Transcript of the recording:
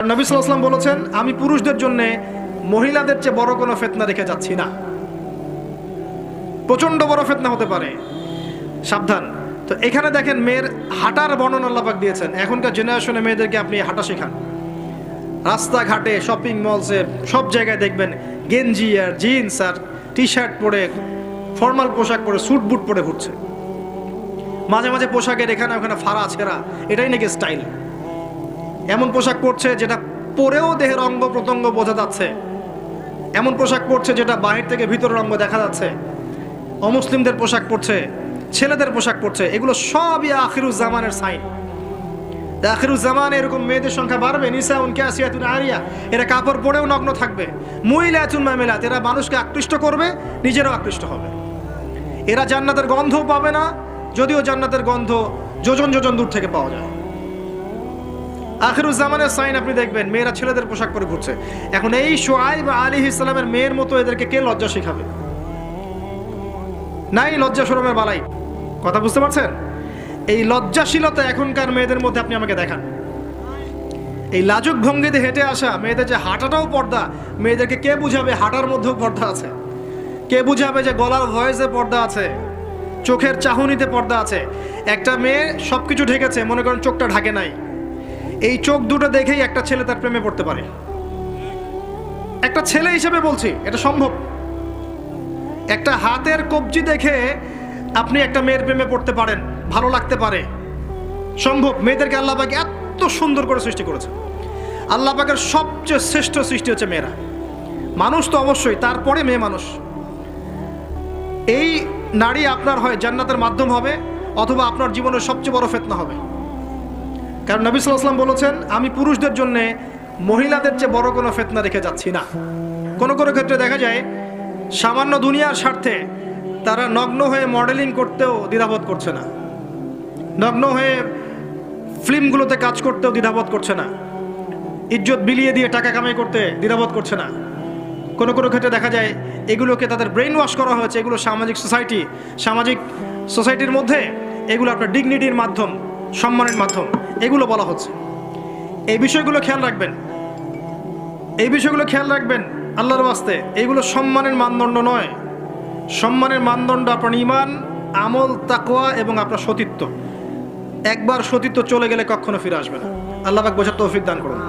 নবী সাল্লাল্লাহু আলাইহি ওয়াসাল্লাম বলেছেন, আমি পুরুষদের জন্য মহিলাদের চেয়ে বড় কোনো ফিতনা রেখে যাচ্ছি না। প্রচন্ড বড় ফিতনা হতে পারে, সাবধান। তো এখানে দেখেন মেয়ের হাঁটার বর্ণনা আল্লাহ পাক দিয়েছেন। এখনকার জেনারেশনে মেয়েদেরকে আপনি হাঁটা শেখান, রাস্তাঘাটে, শপিং মলসে, সব জায়গায় দেখবেন গেঞ্জি আর জিন্স আর টি শার্ট পরে, ফর্মাল পোশাক পরে, স্যুট বুট পরে ঘুরছে। মাঝে মাঝে পোশাকের এখানে ওখানে ফাড়া ছেঁড়া, এটাই নাকি স্টাইল। এমন পোশাক পরছে যেটা পরেও দেহের অঙ্গ প্রত্যঙ্গ বোঝা যাচ্ছে, এমন পোশাক পরছে যেটা বাহির থেকে ভিতরের অঙ্গ দেখা যাচ্ছে। অমুসলিমদের পোশাক পরছে, ছেলেদের পোশাক পরছে, এগুলো সবই আখিরুজ জামানের সাইন। আখিরুজ জামানে এরকম মেয়েদের সংখ্যা বাড়বে। নিসাউন কাসিয়াতুন আরিয়া, এরা কাপড় পরেও নগ্ন থাকবে। মুইলাতুন মামিলাত, এরা মানুষকে আকৃষ্ট করবে, নিজেরাও আকৃষ্ট হবে। এরা জান্নাতের গন্ধও পাবে না, যদিও জান্নাতের গন্ধ যোজন যোজন দূর থেকে পাওয়া যায়। আখিরুজ জামানের সাইন আপনি দেখবেন, মেয়েরা ছেলেদের পোশাক পরে ঘুরছে। এখন এই শুআয়ব আলাইহিস সালামের মেয়ের মতো এদেরকে কে লজ্জা শেখাবে? নাই লজ্জা শরমের বালাই। কথা বুঝতে পারছেন? এই লজ্জাশীলতা এখনকার মেয়েদের মধ্যে আপনি আমাকে দেখান। এই লাজুক ভঙ্গিতে হেঁটে আসা মেয়েদের যে হাঁটাটাও পর্দা, মেয়েদেরকে কে বুঝাবে হাঁটার মধ্যেও পর্দা আছে? কে বুঝাবে যে গলার ভয়েসে পর্দা আছে, চোখের চাহনিতে পর্দা আছে? একটা মেয়ে সবকিছু ঢেকেছে, মনে করেন চোখটা ঢাকে নাই। এই চোখ দুটো দেখেই একটা ছেলে তার প্রেমে পড়তে পারে। একটা ছেলে হিসেবে বলছি, এটা সম্ভব। একটা হাতের কবজি দেখে আপনি একটা মেয়ের প্রেমে পড়তে পারেন, ভালো লাগতে পারে, সম্ভব। মেয়েদেরকে আল্লাহ পাক এত সুন্দর করে সৃষ্টি করেছে। আল্লাহ পাকের সবচেয়ে শ্রেষ্ঠ সৃষ্টি হচ্ছে মেয়েরা। মানুষ তো অবশ্যই, তারপরে মেয়ে মানুষ। এই নারী আপনার হয় জান্নাতের মাধ্যম হবে, অথবা আপনার জীবনের সবচেয়ে বড় ফিতনা হবে। কারণ নবী সাল্লাল্লাহু আলাইহি ওয়াসাল্লাম বলেছেন, আমি পুরুষদের জন্য মহিলাদের চেয়ে বড় কোনো ফিতনা রেখে যাচ্ছি না। কোনো কোনো ক্ষেত্রে দেখা যায় সামান্য দুনিয়ার স্বার্থে তারা নগ্ন হয়ে মডেলিং করতেও দ্বিধাবোধ করছে না, নগ্ন হয়ে ফিল্মগুলোতে কাজ করতেও দ্বিধাবোধ করছে না, ইজ্জত বিলিয়ে দিয়ে টাকা কামাই করতে দ্বিধাবোধ করছে না। কোনো কোনো ক্ষেত্রে দেখা যায় এগুলোকে তাদের ব্রেন ওয়াশ করা হয়েছে। এগুলো সামাজিক সোসাইটির মধ্যে এগুলো আপনার ডিগনিটির মাধ্যম, সম্মানের মাধ্যম, এগুলো বলা হচ্ছে। এই বিষয়গুলো খেয়াল রাখবেন, এই বিষয়গুলো খেয়াল রাখবেন আল্লাহর ওয়াস্তে। এইগুলো সম্মানের মানদণ্ড নয়। সম্মানের মানদণ্ড আপনার ঈমান, আমল, তাকওয়া এবং আপনার সতীত্ব। একবার সতীত্ব চলে গেলে কখনো ফিরে আসবে না। আল্লাহ পাক বোঝার তৌফিক দান করুন।